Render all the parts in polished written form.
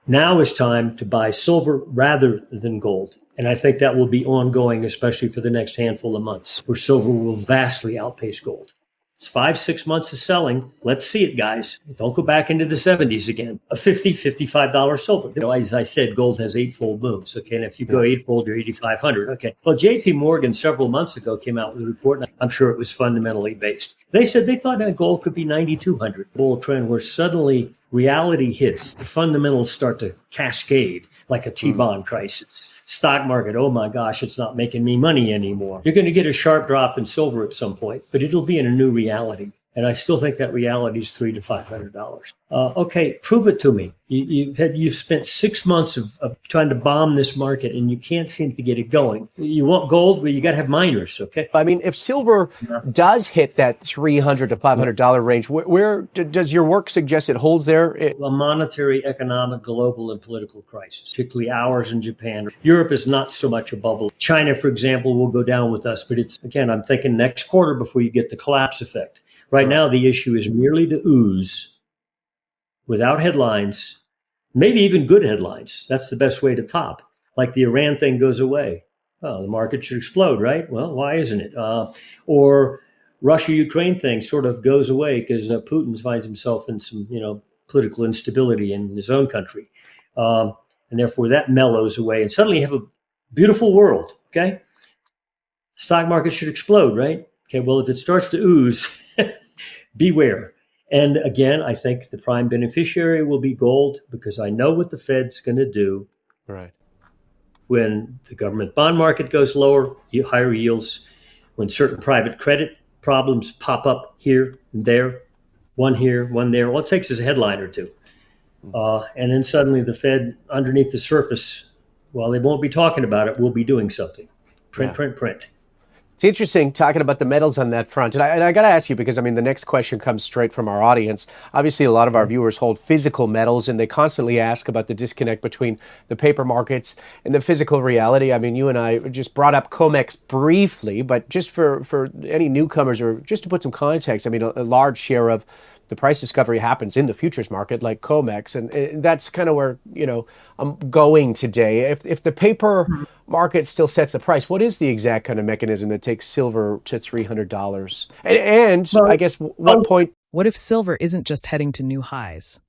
Now is time to buy silver rather than gold. And I think that will be ongoing, especially for the next handful of months, where silver will vastly outpace gold. It's 5-6 months of selling. Let's see it, guys. Don't go back into the 70s again. A $50, $55 silver. As I said, gold has eightfold moves. Okay, and if you go eightfold, you're 8,500. Okay. Well, J.P. Morgan several months ago came out with a report, and I'm sure it was fundamentally based. They said they thought that gold could be 9,200. Bull trend where suddenly reality hits, the fundamentals start to cascade like a T-bond crisis. Stock market, oh my gosh, it's not making me money anymore. You're going to get a sharp drop in silver at some point, but it'll be in a new reality. And I still think that reality is $300 to $500. Okay, prove it to me. You've spent 6 months of trying to bomb this market, and you can't seem to get it going. You want gold, well, you got to have miners. Okay. I mean, if silver does hit that $300 to $500 range, where does your work suggest it holds there? A monetary, economic, global, and political crisis, particularly ours in Japan. Europe is not so much a bubble. China, for example, will go down with us, but it's, again, I'm thinking next quarter before you get the collapse effect. Right now, the issue is merely to ooze without headlines, maybe even good headlines. That's the best way to top. Like the Iran thing goes away. Oh, the market should explode, right? Well, why isn't it? Or Russia-Ukraine thing sort of goes away because Putin finds himself in some, political instability in his own country. And therefore that mellows away. And suddenly you have a beautiful world, okay? Stock market should explode, right? Okay, well, if it starts to ooze, beware. And again, I think the prime beneficiary will be gold because I know what the Fed's going to do. Right. When the government bond market goes lower, higher yields. When certain private credit problems pop up here and there, one here, one there. All it takes is a headline or two. And then suddenly the Fed, underneath the surface, while they won't be talking about it, will be doing something. Print. It's interesting talking about the metals on that front. And I got to ask you, because, the next question comes straight from our audience. Obviously, a lot of our viewers hold physical metals, and they constantly ask about the disconnect between the paper markets and the physical reality. You and I just brought up COMEX briefly, but just for any newcomers or just to put some context, a large share of the price discovery happens in the futures market like COMEX. And that's kind of where, I'm going today. If the paper market still sets the price, what is the exact kind of mechanism that takes silver to $300? And I guess what point? What if silver isn't just heading to new highs,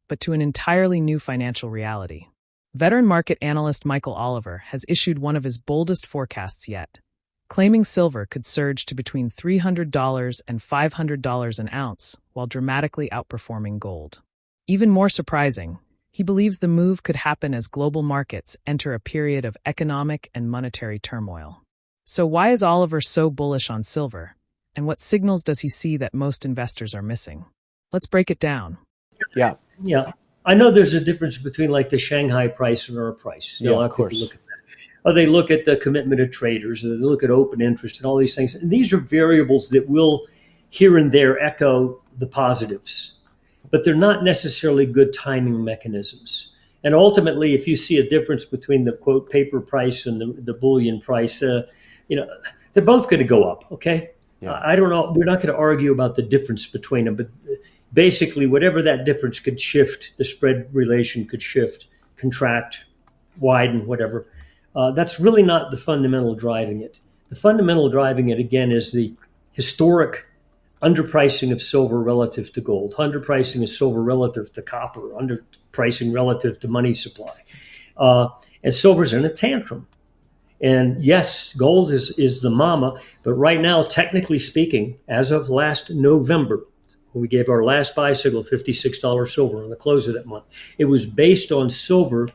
but to an entirely new financial reality? Veteran market analyst Michael Oliver has issued one of his boldest forecasts yet, claiming silver could surge to between $300 and $500 an ounce, while dramatically outperforming gold. Even more surprising, he believes the move could happen as global markets enter a period of economic and monetary turmoil. So why is Oliver so bullish on silver, and what signals does he see that most investors are missing? Let's break it down. Yeah. I know there's a difference between like the Shanghai price and our price. Of course. Look at that. Or they look at the commitment of traders, or they look at open interest and all these things. And these are variables that will here and there echo the positives, but they're not necessarily good timing mechanisms. And ultimately, if you see a difference between the quote paper price and the bullion price, they're both going to go up. Okay. Yeah. I don't know. We're not going to argue about the difference between them, but basically whatever that difference could shift, the spread relation could shift, contract, widen, whatever. That's really not the fundamental driving it. The fundamental driving it, again, is the historic underpricing of silver relative to gold, underpricing of silver relative to copper, underpricing relative to money supply. And silver's in a tantrum. And yes, gold is the mama, but right now, technically speaking, as of last November, when we gave our last buy signal, $56 silver on the close of that month, it was based on silver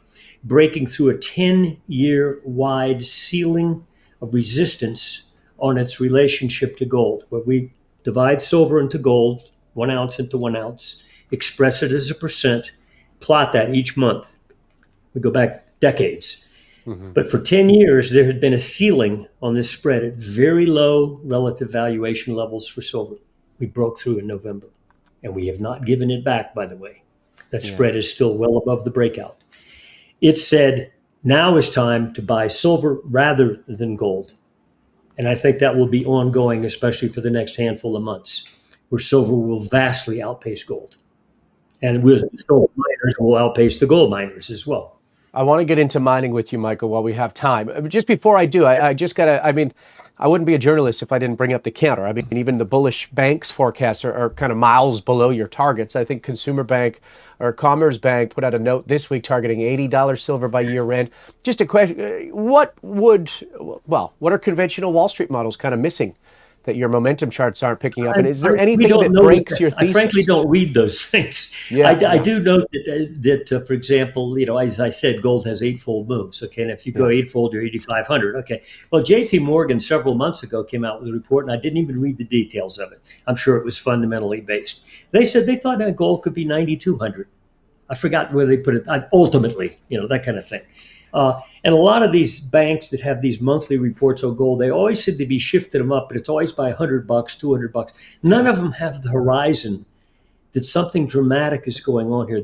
breaking through a 10-year wide ceiling of resistance on its relationship to gold, where we divide silver into gold, 1 ounce into 1 ounce, express it as a percent, plot that each month. We go back decades. Mm-hmm. But for 10 years, there had been a ceiling on this spread at very low relative valuation levels for silver. We broke through in November, and we have not given it back, by the way. That spread is still well above the breakout. It said, now is time to buy silver rather than gold. And I think that will be ongoing, especially for the next handful of months, where silver will vastly outpace gold. And with gold miners will outpace the gold miners as well. I want to get into mining with you, Michael, while we have time. Just before I do, I just got to, I mean, I wouldn't be a journalist if I didn't bring up the counter. I mean, even the bullish banks forecasts are kind of miles below your targets. I think Consumer Bank or Commerce Bank put out a note this week targeting $80 silver by year end. Just a question, what are conventional Wall Street models kind of missing that your momentum charts aren't picking up? And is there anything that breaks your thesis? I frankly don't read those things. Yeah, I do know that for example, as I said, gold has eightfold moves. Okay, and if you go eightfold, you're 8,500. Okay, well, J.P. Morgan several months ago came out with a report, and I didn't even read the details of it. I'm sure it was fundamentally based. They said they thought that gold could be 9,200. I forgot where they put it. Ultimately, that kind of thing. And a lot of these banks that have these monthly reports on gold, they always seem to be shifting them up, but it's always by $100, $200. None of them have the horizon that something dramatic is going on here.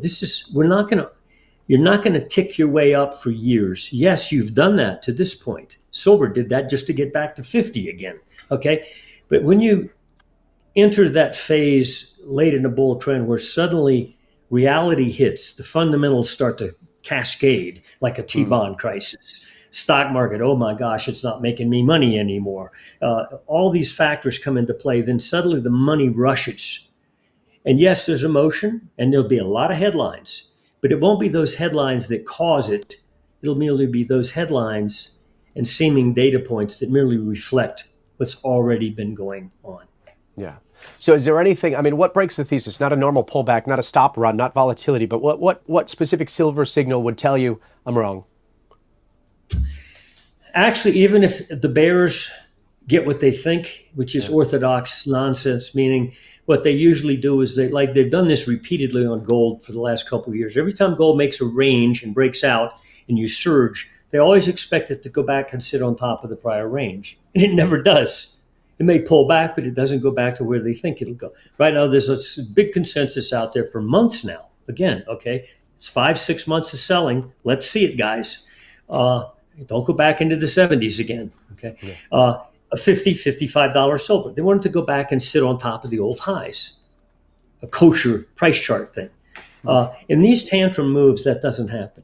You're not going to tick your way up for years. Yes, you've done that to this point. Silver did that just to get back to 50 again. Okay. But when you enter that phase late in the bull trend where suddenly reality hits, the fundamentals start to cascade like a T-bond crisis. Stock market, oh my gosh, it's not making me money anymore. All these factors come into play. Then suddenly the money rushes. And yes, there's emotion and there'll be a lot of headlines, but it won't be those headlines that cause it. It'll merely be those headlines and seeming data points that merely reflect what's already been going on. Yeah. So is there anything, I mean, what breaks the thesis? Not a normal pullback, not a stop run, not volatility, but what specific silver signal would tell you I'm wrong? Actually, even if the bears get what they think, which is orthodox nonsense, meaning what they usually do is they've done this repeatedly on gold for the last couple of years. Every time gold makes a range and breaks out and you surge, they always expect it to go back and sit on top of the prior range. And it never does. It may pull back, but it doesn't go back to where they think it'll go. Right now, there's a big consensus out there for months now. Again, okay, it's 5-6 months of selling. Let's see it, guys. Don't go back into the 70s again, okay? Yeah. A $50, $55 silver. They wanted to go back and sit on top of the old highs, a kosher price chart thing. In these tantrum moves, that doesn't happen.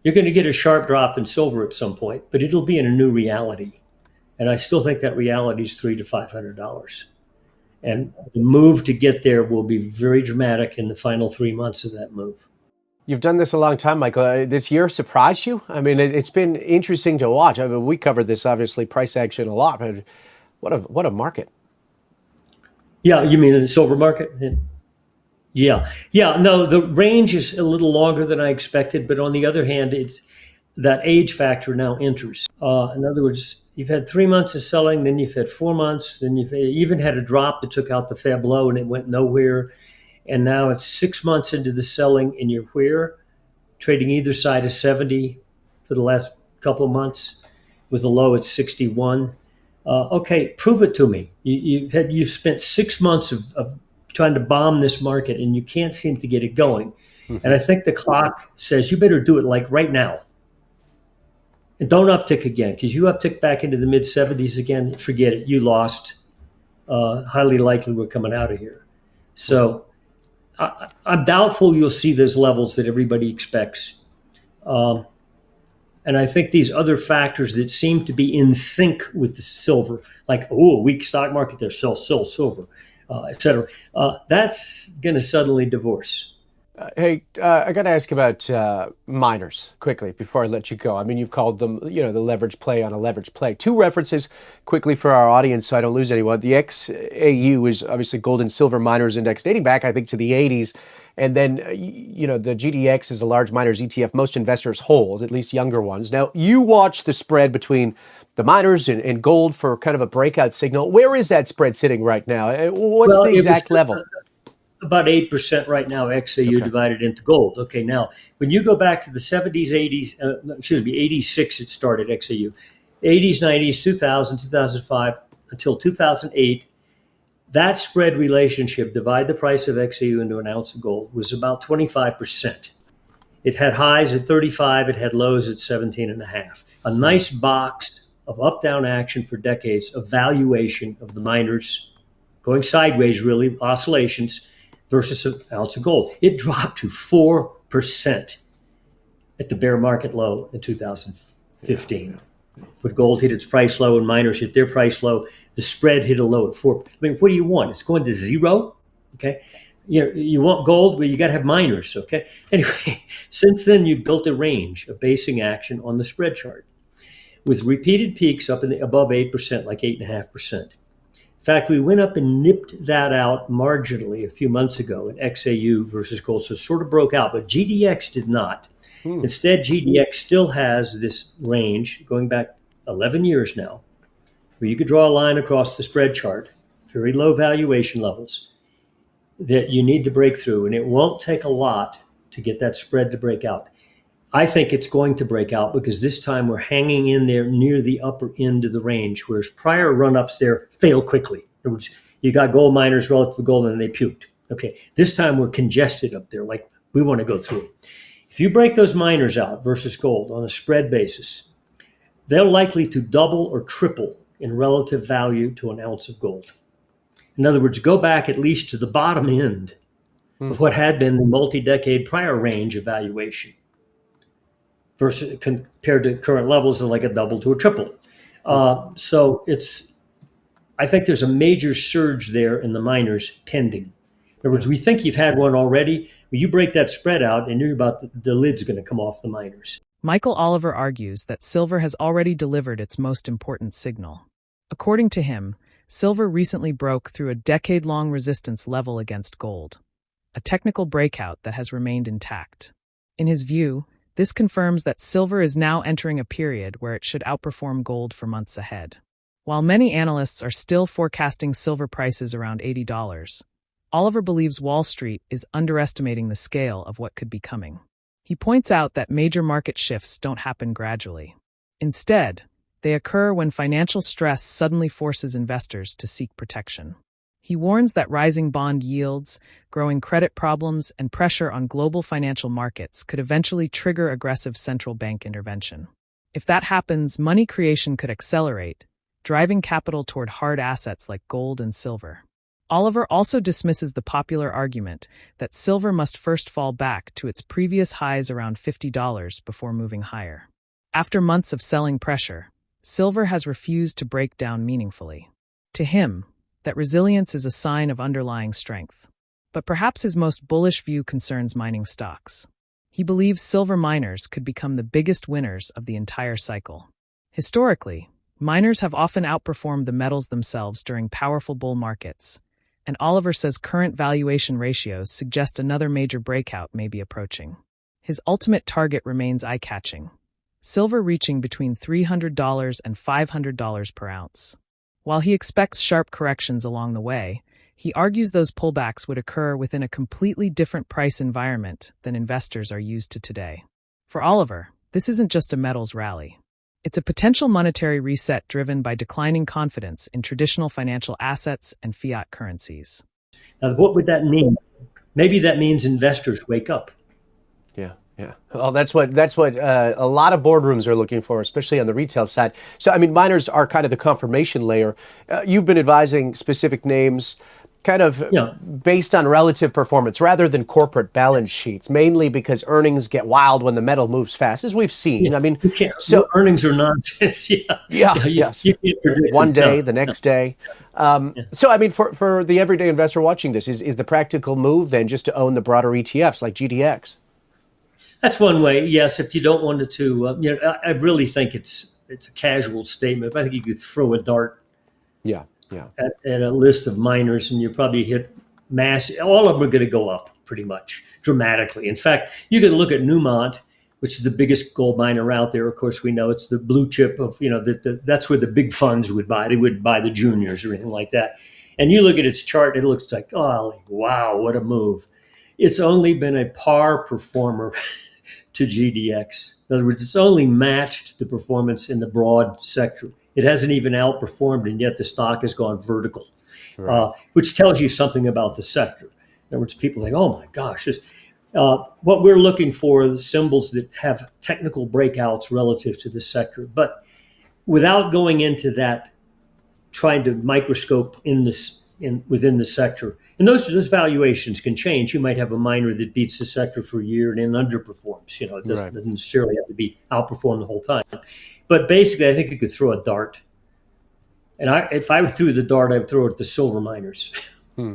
You're going to get a sharp drop in silver at some point, but it'll be in a new reality. And I still think that reality is $300 to $500. And the move to get there will be very dramatic in the final 3 months of that move. You've done this a long time, Michael. This year surprised you? I mean, it's been interesting to watch. I mean, we covered this, obviously, price action a lot, but what a market. Yeah, you mean in the silver market? Yeah. No, the range is a little longer than I expected, but on the other hand, it's that age factor now enters. In other words, you've had 3 months of selling, then you've had 4 months, then you've even had a drop that took out the Fab low and it went nowhere. And now it's 6 months into the selling and you're where? Trading either side of 70 for the last couple of months with a low at 61. Okay, prove it to me. You've spent 6 months of trying to bomb this market and you can't seem to get it going. Mm-hmm. And I think the clock says you better do it like right now. And don't uptick again, because you uptick back into the mid 70s again, forget it. You lost. Highly likely we're coming out of here. So I'm doubtful you'll see those levels that everybody expects. And I think these other factors that seem to be in sync with the silver, like, a weak stock market, there's sell silver, et cetera, that's going to suddenly divorce. Hey, I got to ask about miners quickly before I let you go. I mean, you've called them, the leverage play on a leverage play. Two references quickly for our audience so I don't lose anyone. The XAU is obviously gold and silver miners index dating back, I think, to the 80s. And then, the GDX is a large miners ETF most investors hold, at least younger ones. Now, you watch the spread between the miners and gold for kind of a breakout signal. Where is that spread sitting right now? What's the exact level? About 8% right now, XAU divided into gold. Okay, now, when you go back to the 70s, 80s, 86 it started, XAU. 80s, 90s, 2000, 2005, until 2008, that spread relationship, divide the price of XAU into an ounce of gold, was about 25%. It had highs at 35, it had lows at 17.5. A nice box of up-down action for decades, of valuation of the miners, going sideways really, oscillations. versus an ounce of gold. It dropped to 4% at the bear market low in 2015. When gold hit its price low and miners hit their price low, the spread hit a low at 4. I mean, what do you want? It's going to zero. Okay. You want gold, but you got to have miners. Okay. Anyway, since then, you built a range of basing action on the spread chart with repeated peaks up in above 8%, like 8.5%. In fact, we went up and nipped that out marginally a few months ago in XAU versus gold. So it sort of broke out, but GDX did not. Instead, GDX still has this range going back 11 years now, where you could draw a line across the spread chart, very low valuation levels that you need to break through. And it won't take a lot to get that spread to break out. I think it's going to break out because this time we're hanging in there near the upper end of the range, whereas prior run-ups there fail quickly. In other words, you got gold miners relative to gold and they puked. Okay, this time we're congested up there, like we want to go through. If you break those miners out versus gold on a spread basis, they're likely to double or triple in relative value to an ounce of gold. In other words, go back at least to the bottom end of what had been the multi-decade prior range of valuation versus compared to current levels of like a double to a triple. So I think there's a major surge there in the miners pending. In other words, we think you've had one already. When you break that spread out and you're about the lid's going to come off the miners. Michael Oliver argues that silver has already delivered its most important signal. According to him, silver recently broke through a decade-long resistance level against gold, a technical breakout that has remained intact. In his view, this confirms that silver is now entering a period where it should outperform gold for months ahead. While many analysts are still forecasting silver prices around $80, Oliver believes Wall Street is underestimating the scale of what could be coming. He points out that major market shifts don't happen gradually. Instead, they occur when financial stress suddenly forces investors to seek protection. He warns that rising bond yields, growing credit problems, and pressure on global financial markets could eventually trigger aggressive central bank intervention. If that happens, money creation could accelerate, driving capital toward hard assets like gold and silver. Oliver also dismisses the popular argument that silver must first fall back to its previous highs around $50 before moving higher. After months of selling pressure, silver has refused to break down meaningfully. To him, that resilience is a sign of underlying strength. But perhaps his most bullish view concerns mining stocks. He believes silver miners could become the biggest winners of the entire cycle. Historically, miners have often outperformed the metals themselves during powerful bull markets, and Oliver says current valuation ratios suggest another major breakout may be approaching. His ultimate target remains eye-catching, silver reaching between $300 and $500 per ounce. While he expects sharp corrections along the way, he argues those pullbacks would occur within a completely different price environment than investors are used to today. For Oliver, this isn't just a metals rally. It's a potential monetary reset driven by declining confidence in traditional financial assets and fiat currencies. Now, what would that mean? Maybe that means investors wake up. Yeah. Well, that's what a lot of boardrooms are looking for, especially on the retail side. So, I mean, miners are kind of the confirmation layer. You've been advising specific names kind of based on relative performance rather than corporate balance sheets, mainly because earnings get wild when the metal moves fast, as we've seen. Yeah, I mean, so earnings are nonsense. You can't predict one day, the next day. So, I mean, for the everyday investor watching this, is the practical move then just to own the broader ETFs like GDX? That's one way, yes. If you don't want it to, I really think it's a casual statement. But I think you could throw a dart at a list of miners, and you probably hit mass. All of them are going to go up pretty much dramatically. In fact, you could look at Newmont, which is the biggest gold miner out there. Of course, we know it's the blue chip of that's where the big funds would buy. They wouldn't buy the juniors or anything like that. And you look at its chart, it looks like, oh, wow, what a move. It's only been a par performer to GDX. In other words, it's only matched the performance in the broad sector. It hasn't even outperformed, and yet the stock has gone vertical, which tells you something about the sector. In other words, people think, oh my gosh, what we're looking for are the symbols that have technical breakouts relative to the sector. But without going into that, trying to microscope within the sector, And those valuations can change. You might have a miner that beats the sector for a year and then underperforms. It Right. doesn't necessarily have to be outperformed the whole time. But basically, I think you could throw a dart. And if I threw the dart, I'd throw it at the silver miners. Hmm.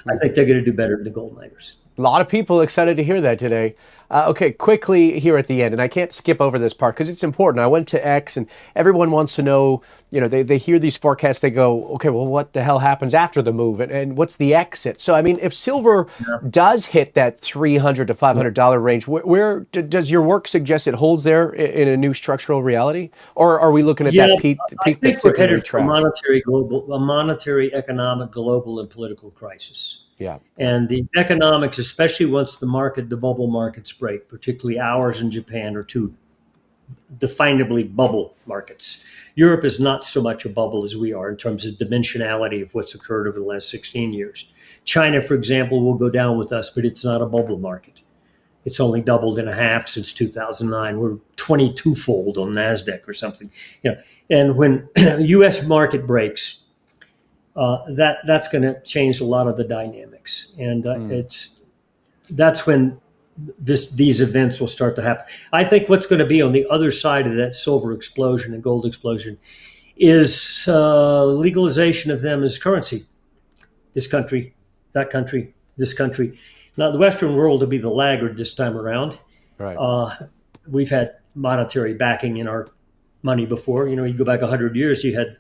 I think they're going to do better than the gold miners. A lot of people excited to hear that today. Okay, quickly here at the end, and I can't skip over this part because it's important. I went to X, and everyone wants to know, they hear these forecasts, they go, okay, well, what the hell happens after the move, and what's the exit? So, I mean, if silver does hit that $300 to $500 range, where does your work suggest it holds there in a new structural reality? Or are we looking at that peak I that think we're simply headed for retracts? a monetary, economic, global, and political crisis. Yeah. And the economics, especially once the bubble markets break, particularly ours in Japan, are two definably bubble markets. Europe is not so much a bubble as we are in terms of dimensionality of what's occurred over the last 16 years. China, for example, will go down with us, but it's not a bubble market. It's only doubled in a half since 2009. We're 22-fold on NASDAQ or something. And when U.S. market breaks, that's going to change a lot of the dynamics, and that's when these events will start to happen. I think what's going to be on the other side of that silver explosion and gold explosion is legalization of them as currency. This country, that country, this country. Now, the Western world will be the laggard this time around. Right. We've had monetary backing in our money before. You go back 100 years, you had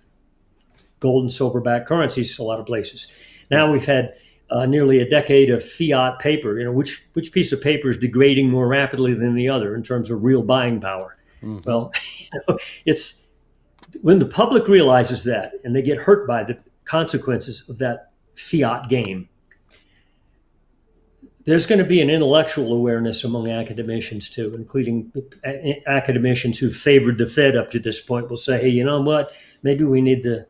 gold and silver backed currencies a lot of places. Now we've had nearly a decade of fiat paper. Which piece of paper is degrading more rapidly than the other in terms of real buying power? Mm-hmm. Well, it's when the public realizes that and they get hurt by the consequences of that fiat game, there's going to be an intellectual awareness among academicians too, including academicians who favored the Fed up to this point will say, hey, you know what? Maybe we need to,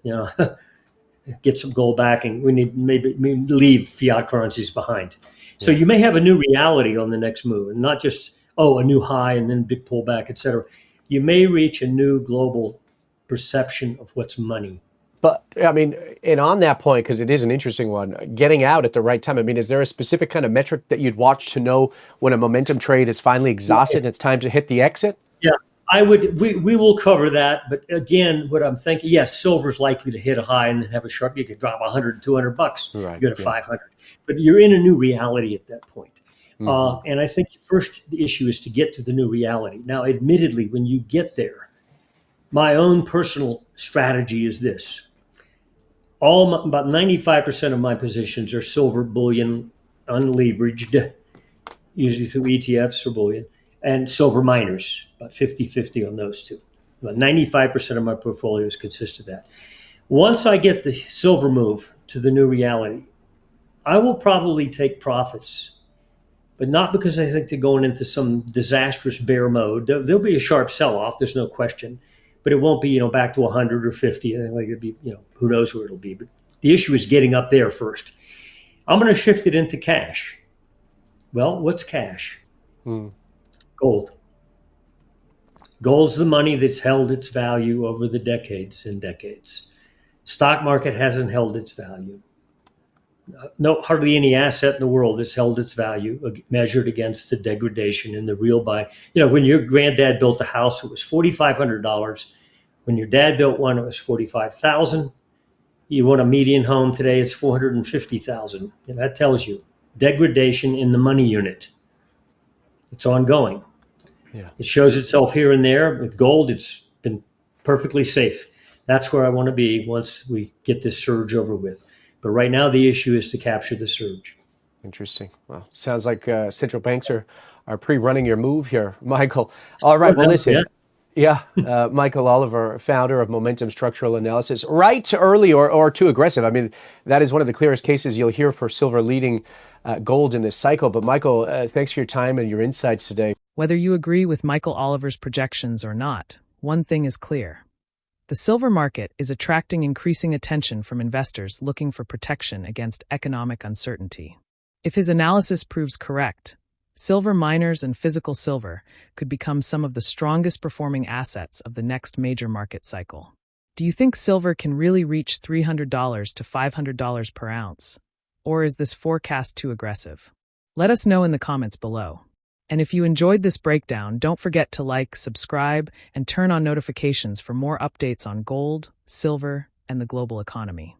get some gold backing. We need maybe leave fiat currencies behind. So you may have a new reality on the next move, and not just, a new high and then big pullback, et cetera. You may reach a new global perception of what's money. But I mean, and on that point, because it is an interesting one, getting out at the right time. I mean, is there a specific kind of metric that you'd watch to know when a momentum trade is finally exhausted and it's time to hit the exit? Yeah, I would. We will cover that. But again, what I'm thinking, yes, silver's likely to hit a high and then have a sharp. You could drop $100, $200. Right, You go to 500, but you're in a new reality at that point. Mm-hmm. And I think first the issue is to get to the new reality. Now, admittedly, when you get there, my own personal strategy is this. About 95% of my positions are silver bullion, unleveraged, usually through ETFs or bullion, and silver miners, about 50-50 on those two. About 95% of my portfolios consist of that. Once I get the silver move to the new reality, I will probably take profits, but not because I think they're going into some disastrous bear mode. There'll be a sharp sell-off, there's no question. But it won't be, back to 100 or 50. Like it'd be, who knows where it'll be. But the issue is getting up there first. I'm going to shift it into cash. Well, what's cash? Gold. Gold's the money that's held its value over the decades and decades. Stock market hasn't held its value. Hardly any asset in the world has held its value measured against the degradation in the real buy. When your granddad built a house, it was $4,500. When your dad built one, it was $45,000. You want a median home today, it's $450,000. And that tells you degradation in the money unit. It's ongoing. Yeah. It shows itself here and there. With gold, it's been perfectly safe. That's where I want to be once we get this surge over with. But right now, the issue is to capture the surge. Interesting. Well, sounds like central banks are pre-running your move here, Michael. All right. Well, listen. Yeah. Michael Oliver, founder of Momentum Structural Analysis. Right early or too aggressive. I mean, that is one of the clearest cases you'll hear for silver leading gold in this cycle. But Michael, thanks for your time and your insights today. Whether you agree with Michael Oliver's projections or not, one thing is clear. The silver market is attracting increasing attention from investors looking for protection against economic uncertainty. If his analysis proves correct, silver miners and physical silver could become some of the strongest performing assets of the next major market cycle. Do you think silver can really reach $300 to $500 per ounce? Or is this forecast too aggressive? Let us know in the comments below. And if you enjoyed this breakdown, don't forget to like, subscribe, and turn on notifications for more updates on gold, silver, and the global economy.